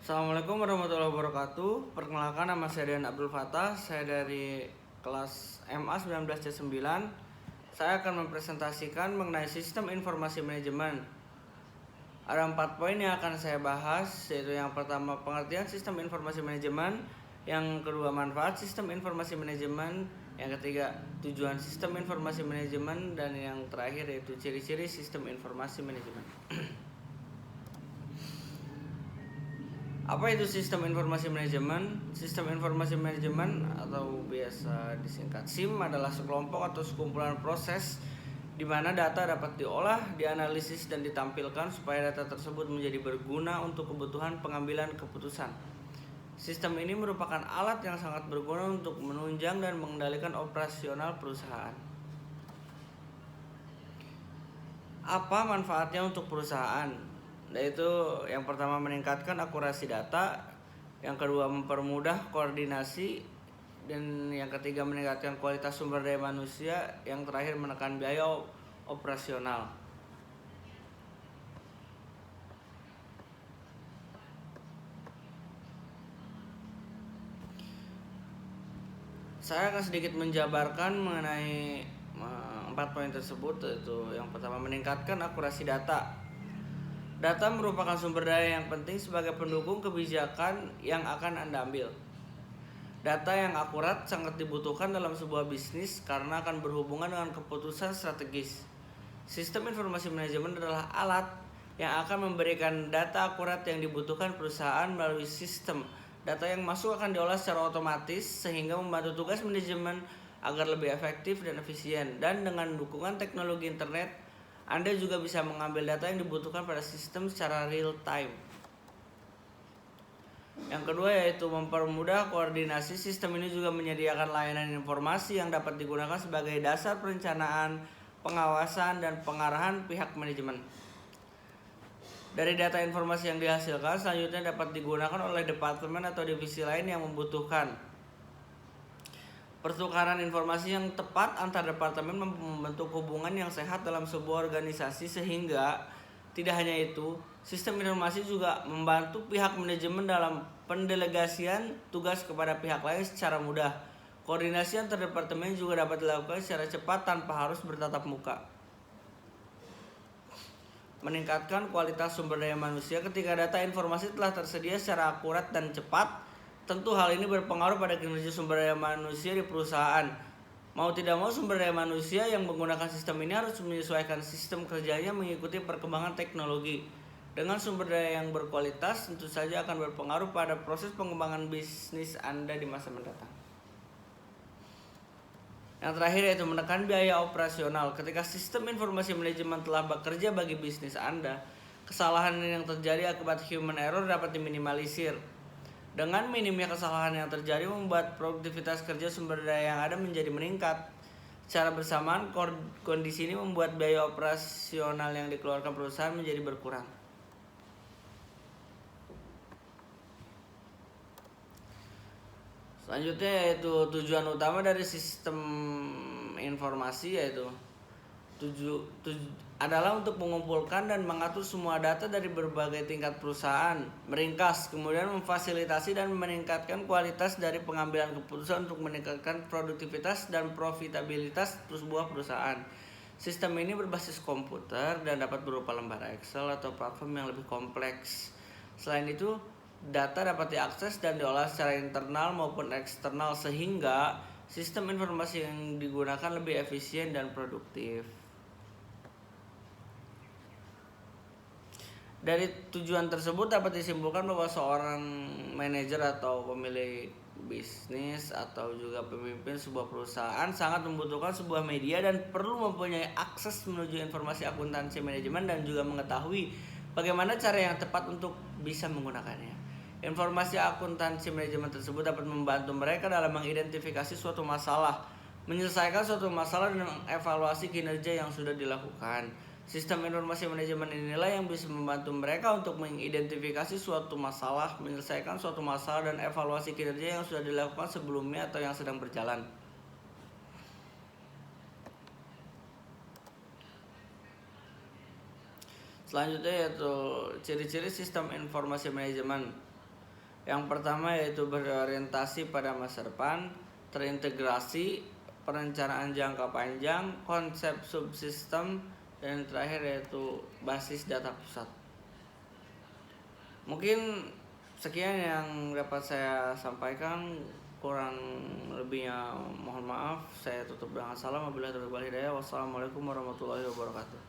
Assalamualaikum warahmatullahi wabarakatuh. Perkenalkan, nama saya Dean Abdul Fattah. Saya dari kelas MA 19C9. Saya akan mempresentasikan mengenai sistem informasi manajemen. Ada 4 poin yang akan saya bahas, yaitu yang pertama pengertian sistem informasi manajemen, yang kedua manfaat sistem informasi manajemen, yang ketiga tujuan sistem informasi manajemen, dan yang terakhir yaitu ciri-ciri sistem informasi manajemen. Apa itu sistem informasi manajemen? Sistem informasi manajemen atau biasa disingkat SIM adalah sekelompok atau sekumpulan proses di mana data dapat diolah, dianalisis, dan ditampilkan supaya data tersebut menjadi berguna untuk kebutuhan pengambilan keputusan. Sistem ini merupakan alat yang sangat berguna untuk menunjang dan mengendalikan operasional perusahaan. Apa manfaatnya untuk perusahaan? Yaitu yang pertama meningkatkan akurasi data, yang kedua mempermudah koordinasi, dan yang ketiga meningkatkan kualitas sumber daya manusia, yang terakhir menekan biaya operasional. Saya akan sedikit menjabarkan mengenai 4 poin tersebut, yaitu yang pertama meningkatkan akurasi data. Data merupakan sumber daya yang penting sebagai pendukung kebijakan yang akan Anda ambil. Data yang akurat sangat dibutuhkan dalam sebuah bisnis karena akan berhubungan dengan keputusan strategis. Sistem informasi manajemen adalah alat yang akan memberikan data akurat yang dibutuhkan perusahaan melalui sistem. Data yang masuk akan diolah secara otomatis sehingga membantu tugas manajemen agar lebih efektif dan efisien. Dan dengan dukungan teknologi internet, Anda juga bisa mengambil data yang dibutuhkan pada sistem secara real time. Yang kedua yaitu mempermudah koordinasi. Sistem ini juga menyediakan layanan informasi yang dapat digunakan sebagai dasar perencanaan, pengawasan, dan pengarahan pihak manajemen. Dari data informasi yang dihasilkan, selanjutnya dapat digunakan oleh departemen atau divisi lain yang membutuhkan. Pertukaran informasi yang tepat antar departemen membentuk hubungan yang sehat dalam sebuah organisasi, sehingga tidak hanya itu, sistem informasi juga membantu pihak manajemen dalam pendelegasian tugas kepada pihak lain secara mudah. Koordinasi antar departemen juga dapat dilakukan secara cepat tanpa harus bertatap muka. Meningkatkan kualitas sumber daya manusia. Ketika data informasi telah tersedia secara akurat dan cepat, tentu hal ini berpengaruh pada kinerja sumber daya manusia di perusahaan. Mau tidak mau, sumber daya manusia yang menggunakan sistem ini harus menyesuaikan sistem kerjanya mengikuti perkembangan teknologi. Dengan sumber daya yang berkualitas, tentu saja akan berpengaruh pada proses pengembangan bisnis Anda di masa mendatang. Yang terakhir yaitu menekan biaya operasional. Ketika sistem informasi manajemen telah bekerja bagi bisnis Anda, kesalahan yang terjadi akibat human error dapat diminimalisir. Dengan minimnya kesalahan yang terjadi membuat produktivitas kerja sumber daya yang ada menjadi meningkat. Secara bersamaan, kondisi ini membuat biaya operasional yang dikeluarkan perusahaan menjadi berkurang. Selanjutnya yaitu tujuan utama dari sistem informasi, yaitu adalah untuk mengumpulkan dan mengatur semua data dari berbagai tingkat perusahaan, meringkas, kemudian memfasilitasi dan meningkatkan kualitas dari pengambilan keputusan untuk meningkatkan produktivitas dan profitabilitas sebuah perusahaan. Sistem ini berbasis komputer dan dapat berupa lembar Excel atau platform yang lebih kompleks. Selain itu, data dapat diakses dan diolah secara internal maupun eksternal, sehingga sistem informasi yang digunakan lebih efisien dan produktif. Dari tujuan tersebut dapat disimpulkan bahwa seorang manajer atau pemilik bisnis atau juga pemimpin sebuah perusahaan sangat membutuhkan sebuah media dan perlu mempunyai akses menuju informasi akuntansi manajemen dan juga mengetahui bagaimana cara yang tepat untuk bisa menggunakannya. Informasi akuntansi manajemen tersebut dapat membantu mereka dalam mengidentifikasi suatu masalah, menyelesaikan suatu masalah, dan mengevaluasi kinerja yang sudah dilakukan. Sistem informasi manajemen inilah yang bisa membantu mereka untuk mengidentifikasi suatu masalah, menyelesaikan suatu masalah, dan evaluasi kinerja yang sudah dilakukan sebelumnya atau yang sedang berjalan. Selanjutnya yaitu ciri-ciri sistem informasi manajemen. Yang pertama yaitu berorientasi pada masa depan, terintegrasi, perencanaan jangka panjang, konsep subsistem, dan yang terakhir yaitu basis data pusat. Mungkin sekian yang dapat saya sampaikan, kurang lebihnya mohon maaf. Saya tutup dengan salam. Wabillahi taufiq wal hidayah. Wassalamualaikum warahmatullahi wabarakatuh.